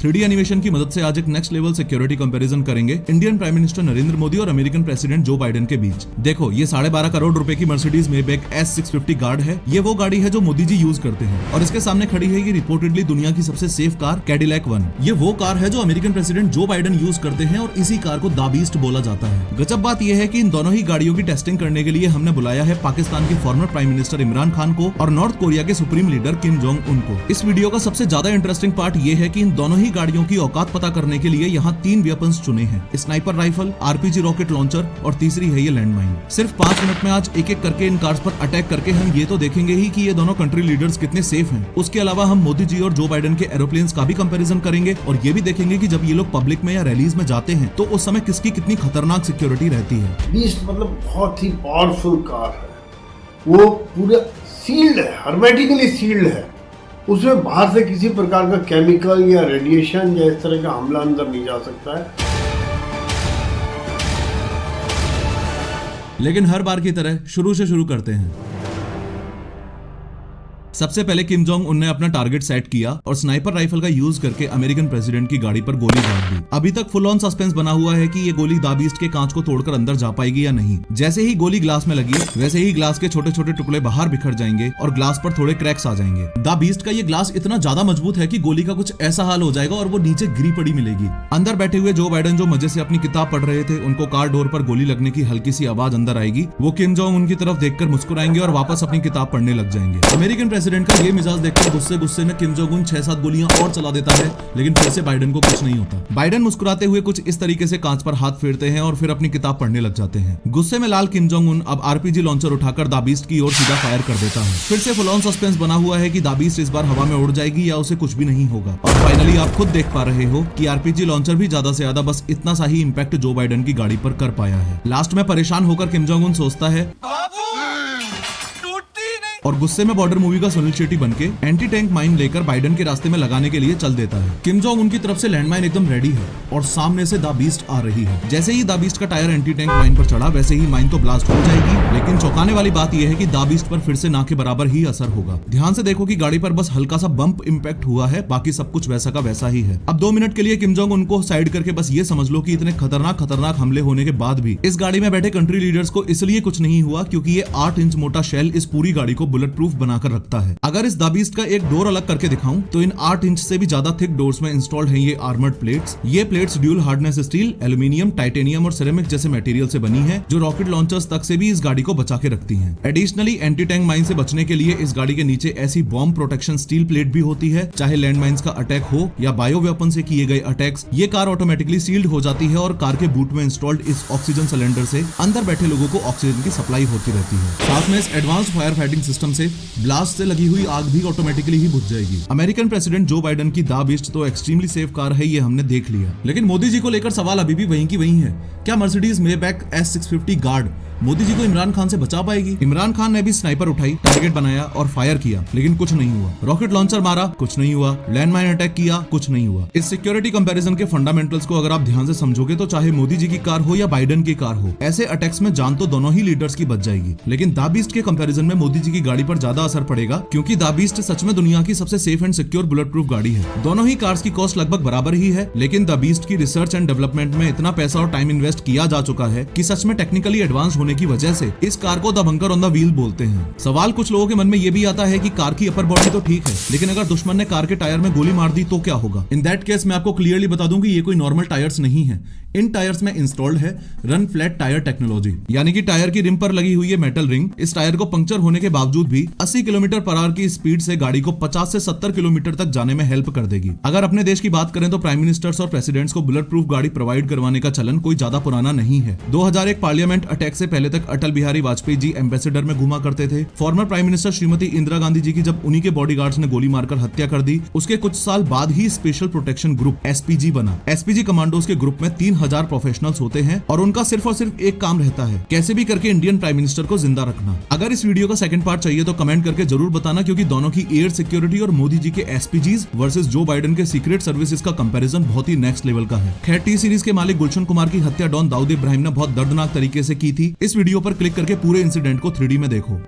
3D animation की मदद से आज एक नेक्स्ट लेवल सिक्योरिटी कंपैरिजन करेंगे Indian prime minister Narendra Modi और अमेरिकन प्रेसिडेंट जो बाइडेन के बीच। देखो, ये 12.5 करोड़ रुपए की मर्सिडीज मेबैक S650 गार्ड है। ये वो गाड़ी है जो मोदी जी यूज करते हैं और इसके सामने खड़ी है ये रिपोर्टेडली दुनिया की सबसे सेफ कार कैडिलैक 1। ये वो कार है जो American president Joe Biden use करते हैं और इसी कार को द बीस्ट बोला जाता है। गजब बात यह है कि इन दोनों ही गाड़ियों की टेस्टिंग करने के लिए हमने बुलाया है पाकिस्तान के farmer prime minister Imran Khan को और नॉर्थ कोरिया के supreme leader Kim Jong Un को। इस वीडियो का सबसे ज्यादा इंटरेस्टिंग पार्ट ये है कि इन दोनों ही गाड़ियों की औकात पता करने के लिए यहाँ 3 वेपन्स चुने हैं, sniper rifle, RPG rocket launcher और तीसरी है ये लैंडमाइन। सिर्फ 5 मिनट में आज एक एक करके इन कार्स पर अटैक करके हम ये तो देखेंगे ही कि ये दोनों कंट्री लीडर्स कितने सेफ हैं। उसके अलावा हम मोदी जी और जो बाइडेन के एरोप्लेन्स का भी कंपैरिजन करेंगे और ये भी देखेंगे कि जब ये लोग पब्लिक में या रैलीज में जाते हैं तो उस समय किसकी कितनी खतरनाक सिक्योरिटी रहती है। बीस्ट मतलब बहुत ही पावरफुल कार है, वो पूरा सील्ड है, हर्मेटिकली सील्ड है। उसमें बाहर से किसी प्रकार का केमिकल या रेडिएशन या इस तरह का हमला अंदर नहीं जा सकता है। लेकिन हर बार की तरह शुरू से शुरू करते हैं। सबसे पहले किम जोंग उन ने अपना टारगेट सेट किया और स्नाइपर राइफल का यूज करके अमेरिकन प्रेसिडेंट की गाड़ी पर गोली दाग दी। अभी तक फुल ऑन सस्पेंस बना हुआ है कि ये गोली द बीस्ट के कांच को तोड़कर अंदर जा पाएगी या नहीं। जैसे ही गोली ग्लास में लगी वैसे ही ग्लास के छोटे छोटे टुकड़े बाहर बिखर जाएंगे और ग्लास पर थोड़े क्रैक्स आ जाएंगे। द बीस्ट का ये ग्लास इतना ज्यादा मजबूत है कि गोली का कुछ ऐसा हाल हो जाएगा और वो नीचे गिरी पड़ी मिलेगी। अंदर बैठे हुए जो बाइडेन जो मजे से अपनी किताब पढ़ रहे थे, उनको कार डोर पर गोली लगने की हल्की सी आवाज अंदर आएगी। वो किम जोंग उनकी तरफ देखकर मुस्कुराएंगे और वापस अपनी किताब पढ़ने लग जाएंगे। अमेरिकन प्रेसिडेंट का ये मिजाज देखकर गुस्से में किम जोंग उन 6-7 गोलियां और चला देता है, लेकिन फिर से बाइडेन को कुछ नहीं होता। बाइडेन मुस्कुराते हुए कुछ इस तरीके से कांच पर हाथ फेरते हैं और फिर अपनी किताब पढ़ने लग जाते हैं। गुस्से में लाल किम जोंग उन अब RPG लॉन्चर उठाकर द बीस्ट की ओर सीधा फायर कर देता है। फिर से फुल ऑन सस्पेंस बना हुआ है कि द बीस्ट इस बार हवा में उड़ जाएगी या उसे कुछ भी नहीं होगा। और फाइनली आप खुद देख पा रहे हो कि RPG लॉन्चर भी ज्यादा से ज्यादा बस इतना सा ही इंपैक्ट जो बाइडेन की गाड़ी पर कर पाया है। लास्ट में परेशान होकर किम जोंग उन सोचता है और गुस्से में बॉर्डर मूवी का सुनील शेट्टी बनके एंटी टैंक माइन लेकर बाइडेन के रास्ते में लगाने के लिए चल देता है। किम जोंग उनकी तरफ से लैंडमाइन एकदम रेडी है और सामने से द बीस्ट आ रही है। जैसे ही द बीस्ट का टायर एंटी टैंक माइन पर चढ़ा वैसे ही माइन तो ब्लास्ट हो जाएगी, लेकिन चौंकाने वाली बात यह है कि द बीस्ट पर फिर से ना के बराबर ही असर होगा। ध्यान से देखो कि गाड़ी पर बस हल्का सा बम्प इम्पैक्ट हुआ है, बाकी सब कुछ वैसा का वैसा ही है। अब 2 मिनट के लिए किम जोंग उनको साइड करके बस ये समझ लो कि इतने खतरनाक हमले होने के बाद भी इस गाड़ी में बैठे कंट्री लीडर्स को इसलिए कुछ नहीं हुआ क्योंकि ये 8 इंच मोटा शेल इस पूरी गाड़ी को बुलेट प्रूफ बनाकर रखता है। अगर इस द बीस्ट का एक डोर अलग करके दिखाऊं तो इन 8 इंच से भी ज्यादा थिक डोर्स में इंस्टॉल्ड हैं ये आर्मर्ड प्लेट्स। ये plates dual hardness steel, aluminium, titanium और सिरेमिक जैसे मटेरियल से बनी है जो रॉकेट लॉन्चर्स तक से भी इस गाड़ी को बचा के रखती हैं। एडिशनली एंटी टैंक माइन से बचने के लिए इस गाड़ी के नीचे ऐसी बॉम्ब प्रोटेक्शन स्टील प्लेट भी होती है, चाहे लैंड माइंस का अटैक हो या बायो वेपन से किए गए अटैक्स, ये कार ऑटोमेटिकली सील्ड हो जाती है और कार के बूट में इंस्टॉल्ड इस ऑक्सीजन सिलेंडर से अंदर बैठे लोगों को ऑक्सीजन की सप्लाई होती रहती है। साथ में इस एडवांस फायर फाइटिंग सिस्टम से ब्लास्ट से लगी हुई आग भी ऑटोमेटिकली ही बुझ जाएगी। अमेरिकन प्रेसिडेंट जो बाइडेन की द बीस्ट तो एक्सट्रीमली सेफ कार है, ये हमने देख लिया, लेकिन मोदी जी को लेकर सवाल अभी भी वहीं की वहीं है। क्या Mercedes Maybach S650 guard Modi ji को इमरान खान से बचा पाएगी? इमरान खान ने भी स्नाइपर उठाई, टारगेट बनाया और फायर किया, लेकिन कुछ नहीं हुआ। रॉकेट लॉन्चर मारा, कुछ नहीं हुआ। लैंडमाइन अटैक किया, कुछ नहीं हुआ। इस सिक्योरिटी कंपैरिजन के फंडामेंटल्स को अगर आप ध्यान से समझोगे तो चाहे मोदी जी की कार हो या बाइडेन की कार हो, ऐसे अटैक्स में जान तो दोनों ही लीडर्स की बच जाएगी। लेकिन द बीस्ट के कंपैरिजन में मोदी जी की गाड़ी पर ज्यादा असर पड़ेगा क्योंकि द बीस्ट सच में दुनिया की सबसे safe and secure bullet proof गाड़ी है। दोनों ही कार्स की कॉस्ट लगभग बराबर ही है, लेकिन द बीस्ट की रिसर्च एंड डेवलपमेंट में इतना पैसा और टाइम इन्वेस्ट किया जा चुका है कि सच में टेक्निकली एडवांस होने की वजह से इस कार को the bunker on the wheel बोलते हैं। सवाल कुछ लोगों के मन में ये भी आता है कि कार की अपर बॉडी तो ठीक है, लेकिन अगर दुश्मन ने कार के टायर में गोली मार दी तो क्या होगा? इन दैट केस मैं आपको क्लियरली बता दूं कि ये कोई नॉर्मल टायर्स नहीं है। इन टायर्स में इंस्टॉल्ड है रन फ्लैट टायर टेक्नोलॉजी, यानी कि टायर की रिम पर लगी हुई है मेटल रिंग। इस टायर को पंक्चर होने के बावजूद भी 80 किलोमीटर पर आवर की स्पीड से गाड़ी को 50 से 70 किलोमीटर तक जाने में हेल्प कर देगी। अगर अपने देश की बात करें तो प्राइम मिनिस्टर्स और प्रेसिडेंट्स को बुलेट प्रूफ गाड़ी प्रोवाइड करवाने का चलन कोई ज्यादा पुराना नहीं है। 2001 पार्लियामेंट अटैक से पहले तक अटल बिहारी वाजपेयी जी एम्बेसडर में घुमा करते थे। Former prime minister Shrimati Indira Gandhi ji की जब उन्हीं के बॉडीगार्ड्स ने गोली मारकर हत्या कर दी, उसके कुछ साल बाद ही स्पेशल प्रोटेक्शन ग्रुप SPG बना। SPG कमांडोज के ग्रुप में 3000 प्रोफेशनल्स होते हैं और उनका सिर्फ और सिर्फ एक काम रहता है, कैसे भी करके इंडियन प्राइम मिनिस्टर को जिंदा रखना। अगर इस वीडियो का सेकंड पार्ट चाहिए तो कमेंट करके जरूर बताना, क्योंकि दोनों की एयर सिक्योरिटी और मोदी जी के SPGs वर्सेस जो बाइडेन के सीक्रेट सर्विसेज का कंपैरिजन बहुत ही नेक्स्ट लेवल का है। खैर, T सीरीज के मालिक गुलशन कुमार की हत्या डॉन दाऊद इब्राहिम ने बहुत दर्दनाक तरीके से की थी। इस वीडियो पर क्लिक करके पूरे इंसिडेंट को 3D में देखो।